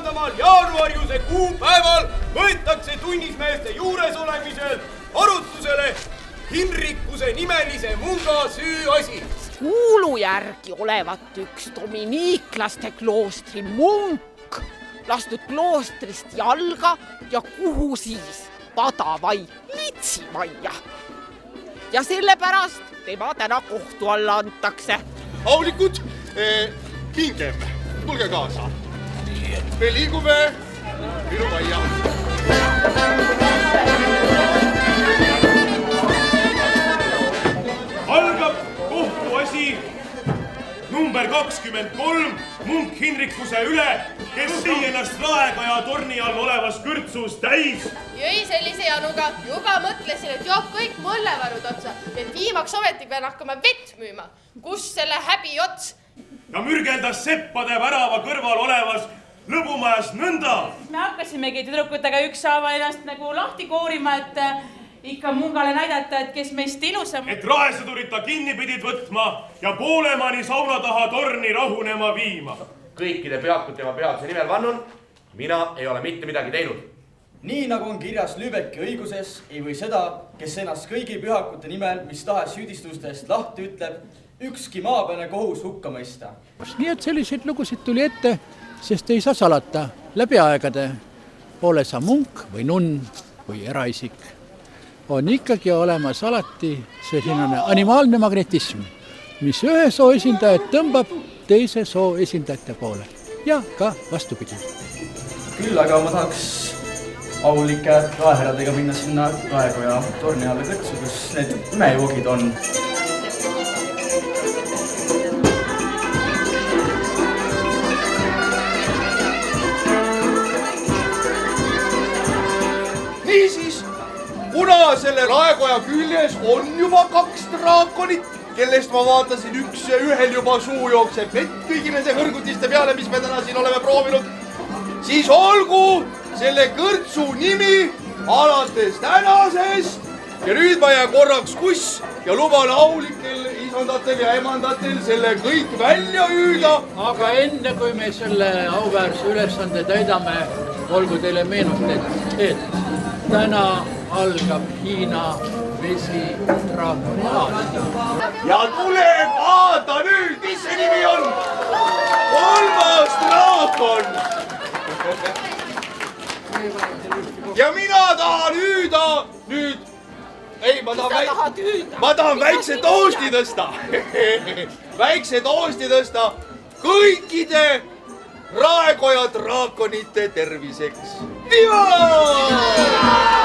3. jaanuariuse kuupäeval võetakse tunnismeeste juuresolemisel arutusele Hinrikuse nimelise munga süüasi. Kuulu järgi olevat üks dominiiklaste kloostri munk lastud kloostrist jalga ja kuhu siis pada vai litsimajja. Ja sellepärast tema täna kohtu alla antakse. Aulikud, mingem, tulge kaasa. Me liigume minu majja. Algab kohtuasi number 23 munk Hinrikuse üle, kes tõi ennast Raekoja torni all olevas kõrtsus täis. Jõi sellise januga, juba mõtlesin, et joob kõik mõllevarud otsa, et viimaks ometi pean hakkama vett müüma. Kus selle häbi ots? Ja mürgeldas seppade värava kõrval olevas lõbumajas nõnda. Me hakkasimegi tüdrukutega ükshaaval ennast nagu lahti koorima, et ikka mungale näidata, et kes meist ilusam. Et raesõdurid ta kinni pidid võtma ja poolemani sauna taha torni rahunema viima. Kõikide peakut tema peaduse nimel vannun, mina ei ole mitte midagi teinud. Nii nagu on kirjas Lübecki õiguses, ei või seda, kes ennast kõigi pühakute nimel, mis tahes süüdistustest lahti ütleb, ükski maapealne kohus hukka mõista. Nii et selliseid lugusid tuli ette, sest ei saa salata läbi aegade. Ole sa munk või nunn või eraisik. On ikkagi olemas alati selline animaalne magnetism, mis ühe soo esindajad tõmbab teise soo esindajate poole ja ka vastupidi. Küll aga ma tahaks aulike raeheradega minna sinna Raekoja torni alla kõrtsu, kus need imejoogid on. Niisiis, kuna selle Raekoja küljes on juba 2 draakonit, kellest ma vaatasin üks ja ühel juba suu jookseb vett kõigi nende hõrgutiste peale, mis me täna siin oleme proovinud, siis olgu selle kõrtsu nimi alates tänasest ja nüüd ma jään korraks kuss ja luban aulikel isandatel ja emandatel selle kõik välja hüüda. Aga enne kui me selle auväärse ülesande täidame, olgu teile meenutada, et täna algab Hiina vesidraakoni aasta. Ja tule vaata nüüd, mis see nimi on? 3. draakon. Ja mina tahan hüüda nüüd. Ei, ma tahan väikse toosti tõsta. Väikse toosti tõsta kõikide Raekoja draakonite terviseks. Viva!